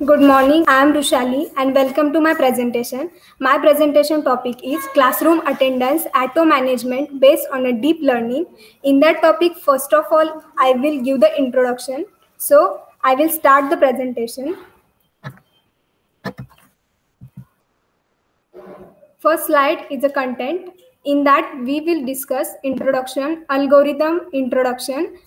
Good morning, I am Rushali and welcome to my presentation. My presentation topic is classroom attendance auto management based on a deep learning. In that topic, first of all, I will give the introduction. So I will start the presentation. First slide is the content. In that we will discuss introduction, algorithm introduction,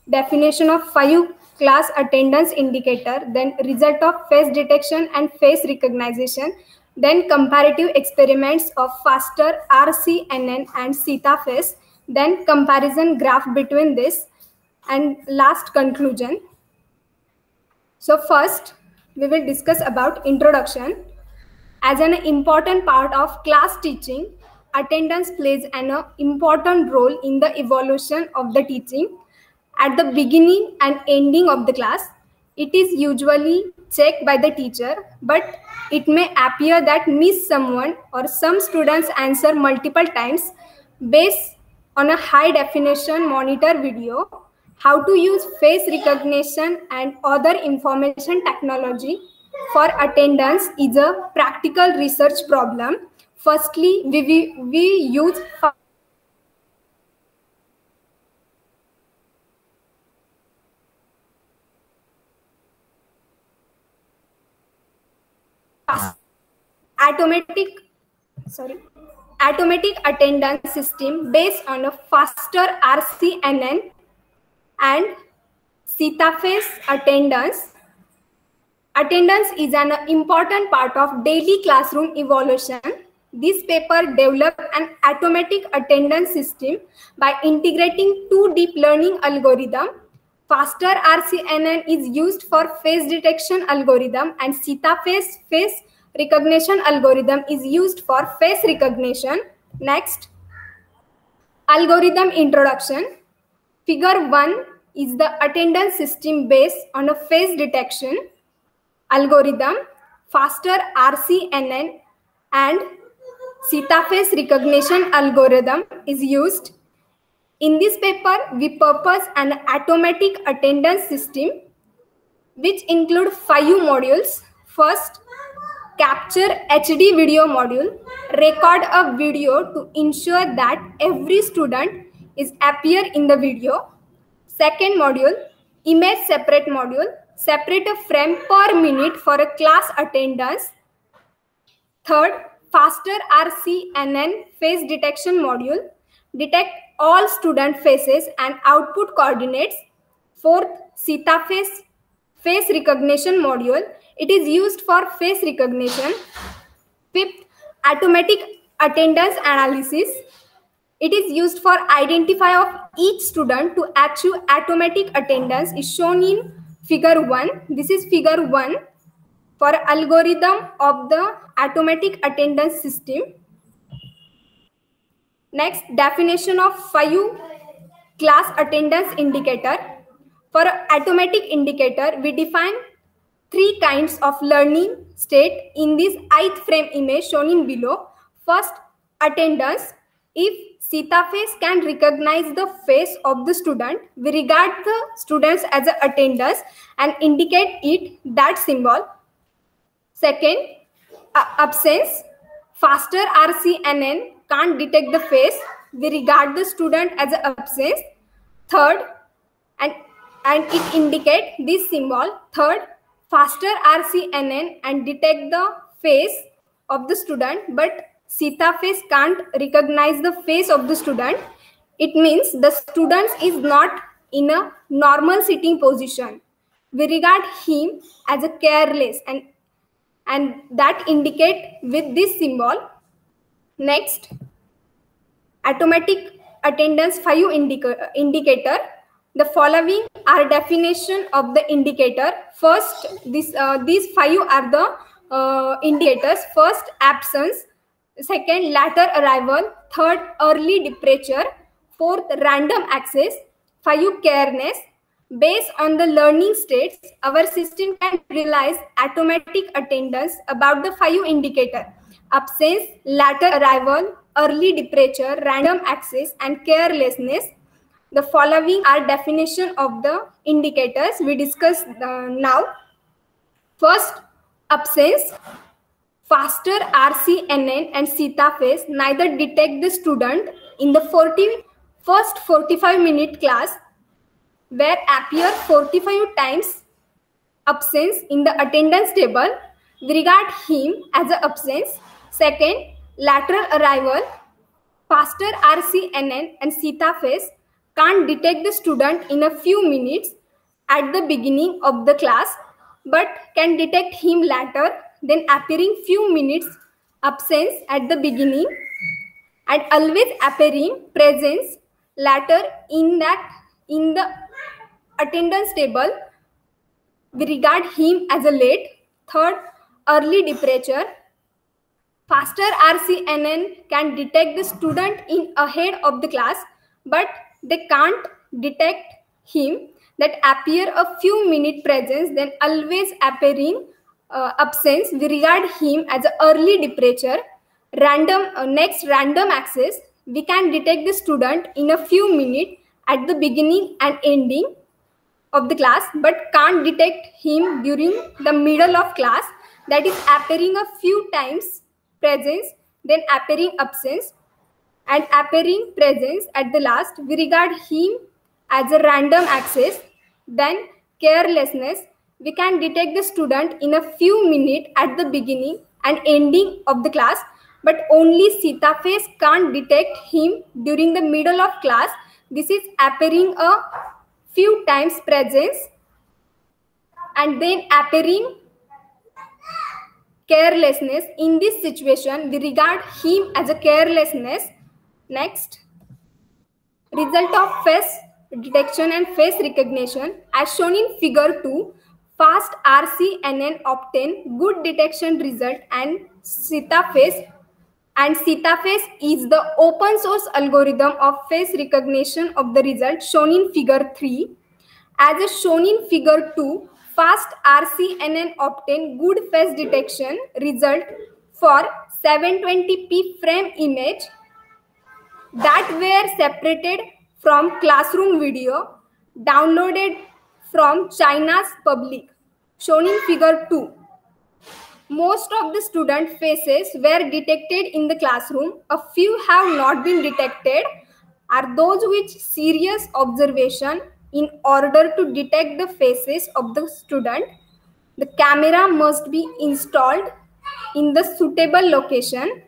definition of 5 class attendance indicator, then result of face detection and face recognition, then comparative experiments of FASTER, RCNN and CETA-face, then comparison graph between this, and last conclusion. So first we will discuss about introduction. As an important part of class teaching, attendance plays an important role in the evolution of the teaching. At the beginning and ending of the class, it is usually checked by the teacher, but it may appear that miss someone or some students answer multiple times based on a high definition monitor video. How to use face recognition and other information technology for attendance is a practical research problem. Firstly, we use automatic attendance system based on a FASTER, RCNN and CETA-face attendance. Attendance is an important part of daily classroom evolution. This paper developed an automatic attendance system by integrating 2 deep learning algorithms. FASTER RCNN is used for face detection algorithm and CETA-face face recognition algorithm is used for face recognition. Next, algorithm introduction. Figure 1 is the attendance system based on a face detection algorithm. FASTER RCNN and CETA-face recognition algorithm is used. In this paper, we propose an automatic attendance system which include 5 modules. First, capture HD video module, record a video to ensure that every student is appear in the video. Second module, image separate module, separate a frame per minute for a class attendance. Third, FASTER RCNN face detection module, detect all student faces and output coordinates. Fourth, CETA-face face recognition module. It is used for face recognition. Fifth, automatic attendance analysis. It is used for identify of each student to achieve automatic attendance is shown in figure 1. This is figure 1 for algorithm of the automatic attendance system. Next, definition of 5 class attendance indicator. For automatic indicator, we define 3 kinds of learning state in this ith frame image shown in below. First, attendance. If CETA-face can recognize the face of the student, we regard the students as an attendance and indicate it that symbol. Second, absence. FASTER RCNN can't detect the face, we regard the student as an absence. Third, and it indicate this symbol. Third, FASTER RCNN and detect the face of the student, but CETA-face can't recognize the face of the student. It means the student is not in a normal sitting position. We regard him as a careless and that indicate with this symbol. Next, automatic attendance 5 indicator. The following are definition of the indicator. First, these 5 are the indicators. First, absence. Second, later arrival. Third, early departure. Fourth, random access. 5, careness. Based on the learning states, our system can realize automatic attendance about the 5 indicator: absence, later arrival, early departure, random access, and carelessness. The following are definition of the indicators we discuss now. First, absence. Faster RCNN and CETA phase neither detect the student in the first 45-minute class where appear 45 times absence in the attendance table. We regard him as an absence. Second, lateral arrival. Faster RCNN and CETA phase can't detect the student in a few minutes at the beginning of the class, but can detect him later, then appearing few minutes absence at the beginning and always appearing presence later in the attendance table. We regard him as a late. Third, early departure. Faster RCNN can detect the student in ahead of the class, but they can't detect him that appear a few minute presence, then always appearing absence. We regard him as an early departure. Next, random access. We can detect the student in a few minutes at the beginning and ending of the class, but can't detect him during the middle of class, that is appearing a few times presence, then appearing absence and appearing presence at the last. We regard him as a random access. Then carelessness. We can detect the student in a few minutes at the beginning and ending of the class, but only CETA phase can't detect him during the middle of class. This is appearing a few times presence and then appearing carelessness. In this situation, we regard him as a carelessness. Next, result of face detection and face recognition. As shown in figure 2, fast RCNN obtain good detection result and CETA phase. And CETA phase is the open source algorithm of face recognition of the result shown in figure 3. As shown in figure 2, fast RCNN obtain good face detection result for 720p frame image that were separated from classroom video downloaded from China's public, shown in figure 2. Most of the student faces were detected in the classroom. A few have not been detected, are those with serious observation. In order to detect the faces of the student, the camera must be installed in the suitable location.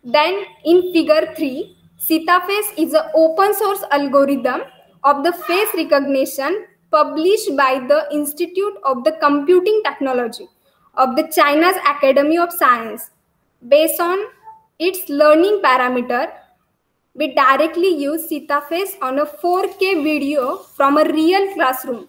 Then in figure 3, CETA phase is an open source algorithm of the face recognition published by the Institute of the Computing Technology of the China's Academy of Science. Based on its learning parameter, we directly use CETA phase on a 4K video from a real classroom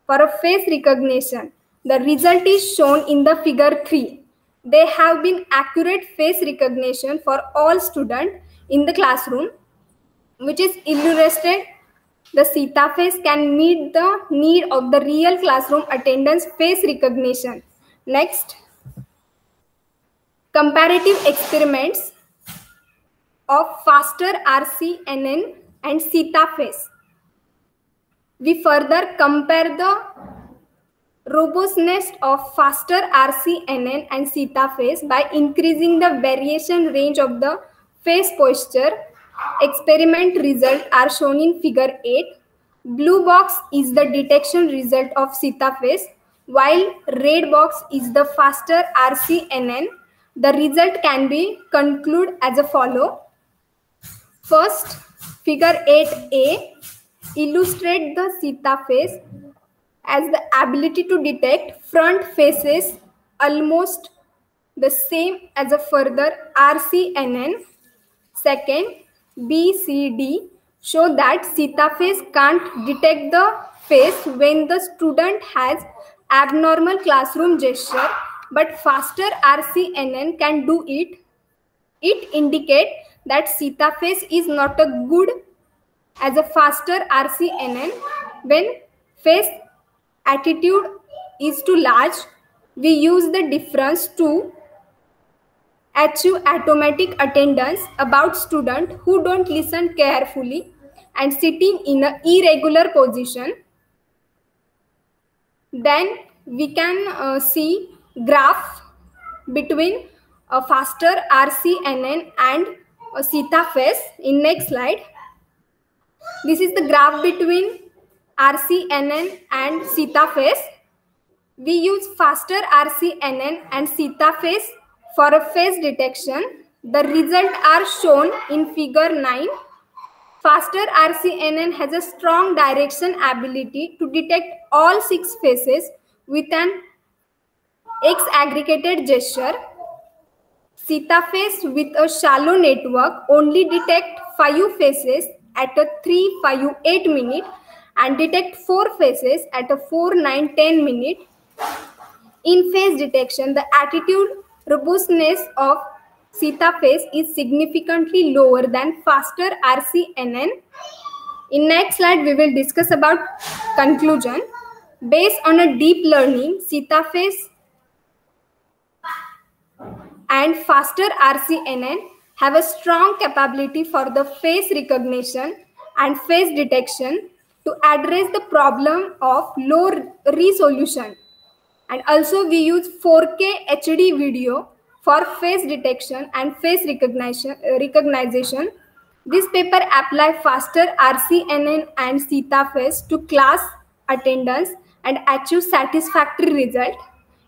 for a face recognition. The result is shown in the figure 3. There have been accurate face recognition for all students in the classroom, which is illustrated. The CETA phase can meet the need of the real classroom attendance face recognition. Next, comparative experiments of faster RCNN and CETA phase. We further compare the robustness of faster RCNN and CETA phase by increasing the variation range of the face posture. Experiment results are shown in figure 8. Blue box is the detection result of CETA phase, while red box is the faster RCNN. The result can be concluded as a follow. First, figure 8a illustrates the CETA phase as the ability to detect front faces almost the same as a further RCNN. Second, B, C, D show that CETA phase can't detect the face when the student has abnormal classroom gesture, but faster RCNN can do it. It indicates that CETA phase is not a good as a faster RCNN. When face attitude is too large, we use the difference to achieve automatic attendance about students who don't listen carefully. and sitting in an irregular position. Then we can see graph between a faster RCNN and a Sita phase in next slide. This is the graph between RCNN and Sita phase. We use faster RCNN and Sita phase for a phase detection. The results are shown in figure 9. Faster RCNN has a strong direction ability to detect all 6 phases with an X aggregated gesture. Sita phase with a shallow network only detect 5 phases at a 3-5-8 minute and detect 4 phases at a 4-9-10 minute. In phase detection, the attitude robustness of Sita phase is significantly lower than faster RCNN. In next slide, we will discuss about conclusion. Based on a deep learning, Sita phase and faster RCNN have a strong capability for the face recognition and face detection to address the problem of low resolution. And also we use 4K HD video for face detection and face recognition. This paper apply faster RCNN and Sita phase to class attendance and achieve satisfactory result.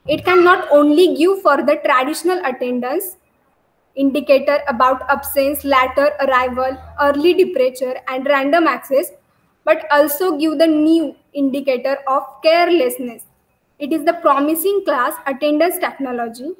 It can not only give for the traditional attendance indicator about absence, later arrival, early departure, and random access, but also give the new indicator of carelessness. It is the promising class attendance technology.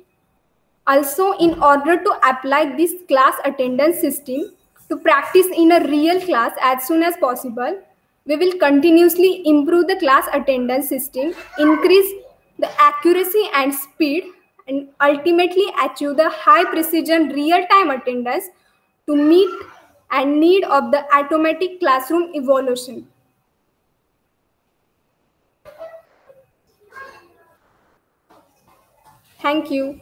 Also, in order to apply this class attendance system to practice in a real class as soon as possible, we will continuously improve the class attendance system, increase the accuracy and speed, and ultimately achieve the high precision real-time attendance to meet and need of the automatic classroom evolution. Thank you.